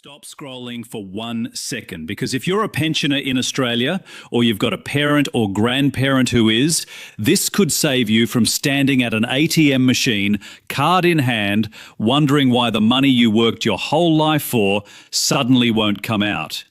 Stop scrolling for 1 second, because if you're a pensioner in Australia or you've got a parent or grandparent who is, this could save you from standing at an ATM machine, card in hand, wondering why the money you worked your whole life for suddenly won't come out.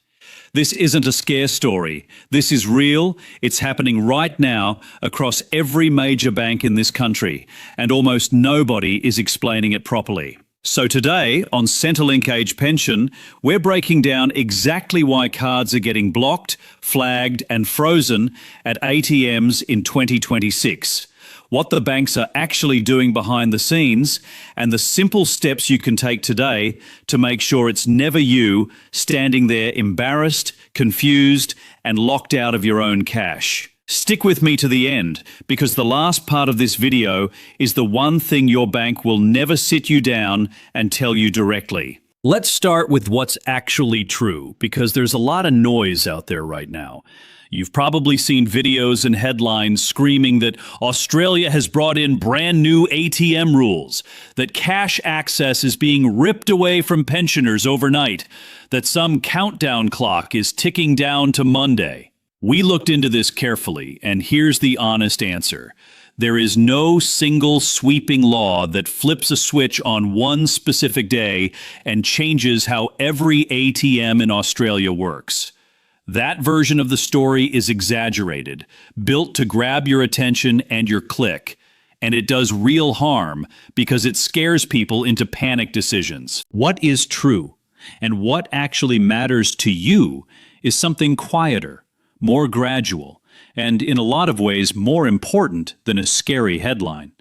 This isn't a scare story. This is real. It's happening right now across every major bank in this country, and almost nobody is explaining it properly. So today, on Centrelink Age Pension, we're breaking down exactly why cards are getting blocked, flagged and frozen at ATMs in 2026, what the banks are actually doing behind the scenes, and the simple steps you can take today to make sure it's never you standing there embarrassed, confused, and locked out of your own cash. Stick with me to the end, because the last part of this video is the one thing your bank will never sit you down and tell you directly. Let's start with what's actually true, because there's a lot of noise out there right now. You've probably seen videos and headlines screaming that Australia has brought in brand new ATM rules, that cash access is being ripped away from pensioners overnight, that some countdown clock is ticking down to Monday. We looked into this carefully, and here's the honest answer. There is no single sweeping law that flips a switch on one specific day and changes how every ATM in Australia works. That version of the story is exaggerated, built to grab your attention and your click, and it does real harm because it scares people into panic decisions. What is true, and what actually matters to you, is something quieter, more gradual, and in a lot of ways more important than a scary headline.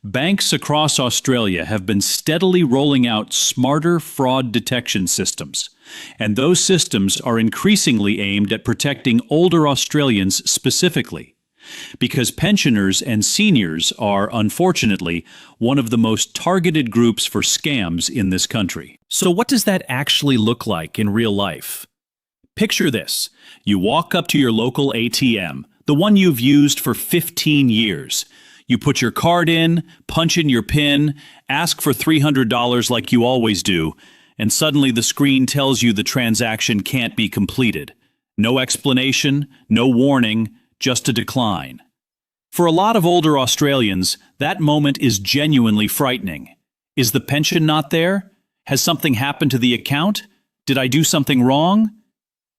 Banks across Australia have been steadily rolling out smarter fraud detection systems, and those systems are increasingly aimed at protecting older Australians specifically, because pensioners and seniors are, unfortunately, one of the most targeted groups for scams in this country. So what does that actually look like in real life? Picture this. You walk up to your local ATM, the one you've used for 15 years. You put your card in, punch in your PIN, ask for $300 like you always do, and suddenly the screen tells you the transaction can't be completed. No explanation, no warning, just a decline. For a lot of older Australians, that moment is genuinely frightening. Is the pension not there? Has something happened to the account? Did I do something wrong?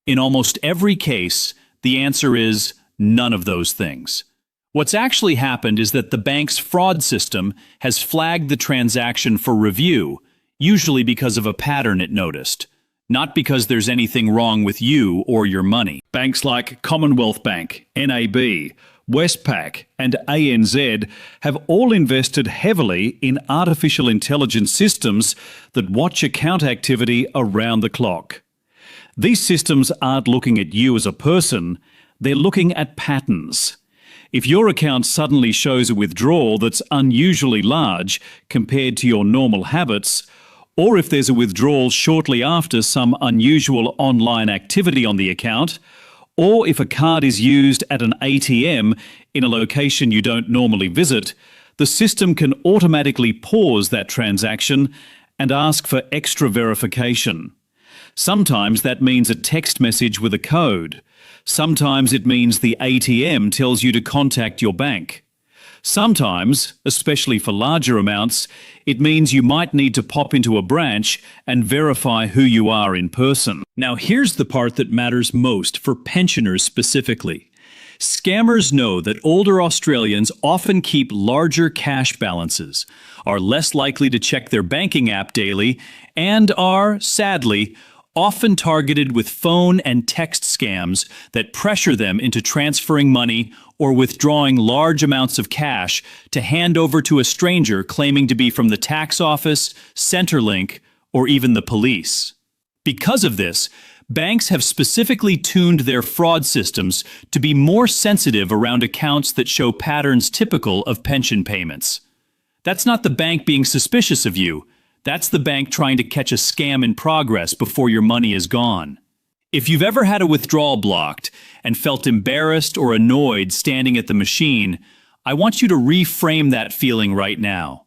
In almost every case, the answer is none of those things. What's actually happened is that the bank's fraud system has flagged the transaction for review, usually because of a pattern it noticed, not because there's anything wrong with you or your money. Banks like Commonwealth Bank, NAB, Westpac, and ANZ have all invested heavily in artificial intelligence systems that watch account activity around the clock. These systems aren't looking at you as a person, they're looking at patterns. If your account suddenly shows a withdrawal that's unusually large compared to your normal habits, or if there's a withdrawal shortly after some unusual online activity on the account, or if a card is used at an ATM in a location you don't normally visit, the system can automatically pause that transaction and ask for extra verification. Sometimes that means a text message with a code. Sometimes it means the ATM tells you to contact your bank. Sometimes, especially for larger amounts, it means you might need to pop into a branch and verify who you are in person. Now here's the part that matters most for pensioners specifically. Scammers know that older Australians often keep larger cash balances, are less likely to check their banking app daily, and are, sadly, often targeted with phone and text scams that pressure them into transferring money or withdrawing large amounts of cash to hand over to a stranger claiming to be from the tax office, Centrelink, or even the police. Because of this, banks have specifically tuned their fraud systems to be more sensitive around accounts that show patterns typical of pension payments. That's not the bank being suspicious of you. That's the bank trying to catch a scam in progress before your money is gone. If you've ever had a withdrawal blocked and felt embarrassed or annoyed standing at the machine, I want you to reframe that feeling right now.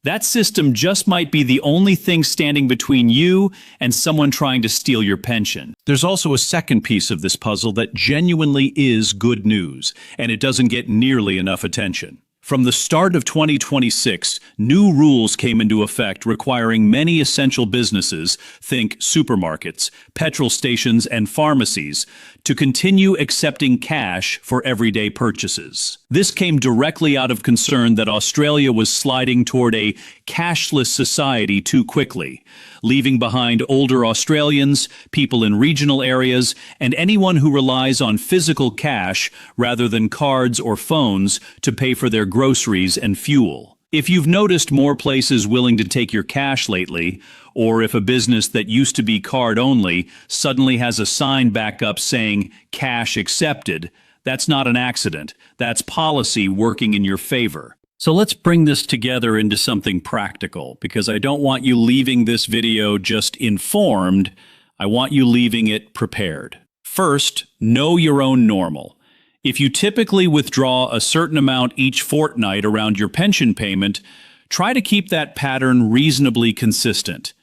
That system just might be the only thing standing between you and someone trying to steal your pension. There's also a second piece of this puzzle that genuinely is good news, and it doesn't get nearly enough attention. From the start of 2026, new rules came into effect requiring many essential businesses, think supermarkets, petrol stations, and pharmacies, to continue accepting cash for everyday purchases. This came directly out of concern that Australia was sliding toward a cashless society too quickly, leaving behind older Australians, people in regional areas, and anyone who relies on physical cash rather than cards or phones to pay for their groceries and fuel. If you've noticed more places willing to take your cash lately, or if a business that used to be card only suddenly has a sign back up saying cash accepted, that's not an accident. That's policy working in your favor. So let's bring this together into something practical, because I don't want you leaving this video just informed. I want you leaving it prepared. First, know your own normal. If you typically withdraw a certain amount each fortnight around your pension payment, try to keep that pattern reasonably consistent.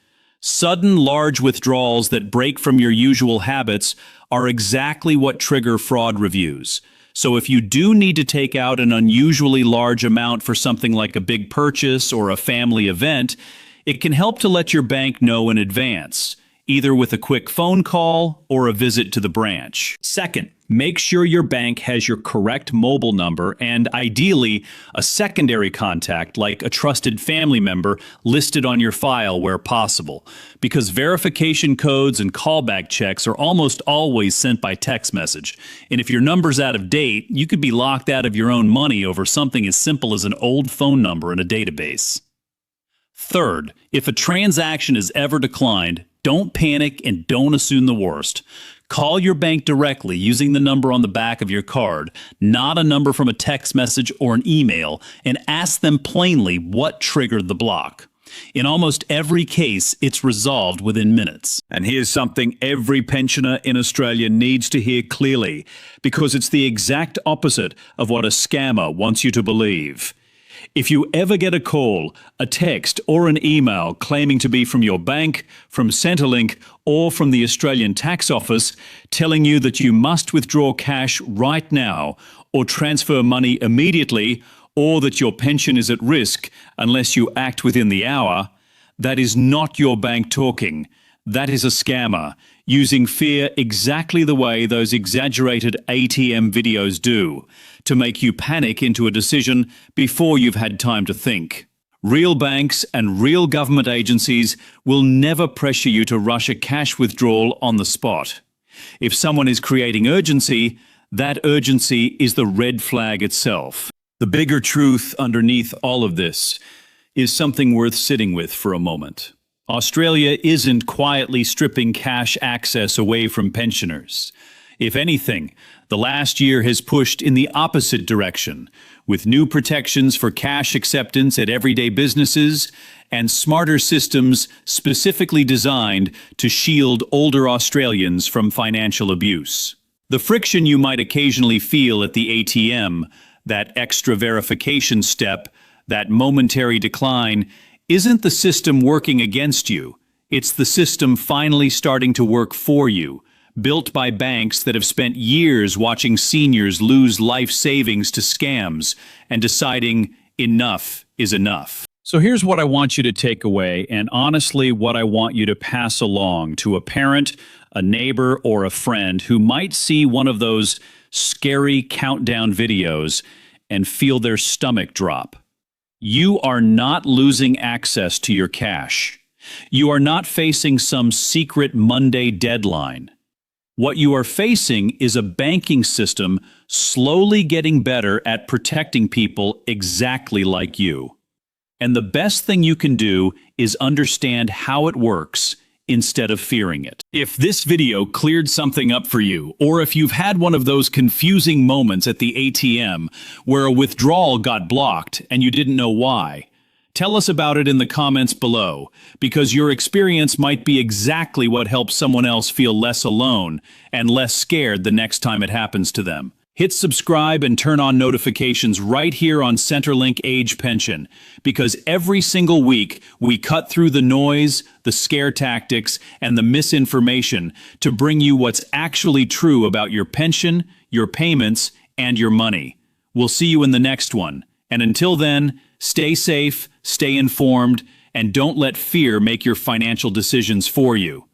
Sudden, large withdrawals that break from your usual habits are exactly what trigger fraud reviews. So if you do need to take out an unusually large amount for something like a big purchase or a family event, it can help to let your bank know in advance, either with a quick phone call or a visit to the branch. Second, make sure your bank has your correct mobile number and, ideally, a secondary contact like a trusted family member listed on your file where possible, because verification codes and callback checks are almost always sent by text message. And if your number's out of date, you could be locked out of your own money over something as simple as an old phone number in a database. Third, if a transaction is ever declined, don't panic and don't assume the worst. Call your bank directly using the number on the back of your card, not a number from a text message or an email, and ask them plainly what triggered the block. In almost every case, it's resolved within minutes. And here's something every pensioner in Australia needs to hear clearly, because it's the exact opposite of what a scammer wants you to believe. If you ever get a call, a text, or an email claiming to be from your bank, from Centrelink, or from the Australian Tax Office telling you that you must withdraw cash right now or transfer money immediately, or that your pension is at risk unless you act within the hour, that is not your bank talking. That is a scammer, using fear exactly the way those exaggerated ATM videos do, to make you panic into a decision before you've had time to think. Real banks and real government agencies will never pressure you to rush a cash withdrawal on the spot. If someone is creating urgency, that urgency is the red flag itself. The bigger truth underneath all of this is something worth sitting with for a moment. Australia isn't quietly stripping cash access away from pensioners. If anything, the last year has pushed in the opposite direction, with new protections for cash acceptance at everyday businesses and smarter systems specifically designed to shield older Australians from financial abuse. The friction you might occasionally feel at the ATM, that extra verification step, that momentary decline, isn't the system working against you. It's the system finally starting to work for you, built by banks that have spent years watching seniors lose life savings to scams and deciding enough is enough. So here's what I want you to take away, and honestly what I want you to pass along to a parent, a neighbor, or a friend who might see one of those scary countdown videos and feel their stomach drop. You are not losing access to your cash. You are not facing some secret Monday deadline. What you are facing is a banking system slowly getting better at protecting people exactly like you. And the best thing you can do is understand how it works instead of fearing it. If this video cleared something up for you, or if you've had one of those confusing moments at the ATM where a withdrawal got blocked and you didn't know why, tell us about it in the comments below, because your experience might be exactly what helps someone else feel less alone and less scared the next time it happens to them. Hit subscribe and turn on notifications right here on Centrelink Age Pension, because every single week we cut through the noise, the scare tactics, and the misinformation to bring you what's actually true about your pension, your payments, and your money. We'll see you in the next one. And until then, stay safe, stay informed, and don't let fear make your financial decisions for you.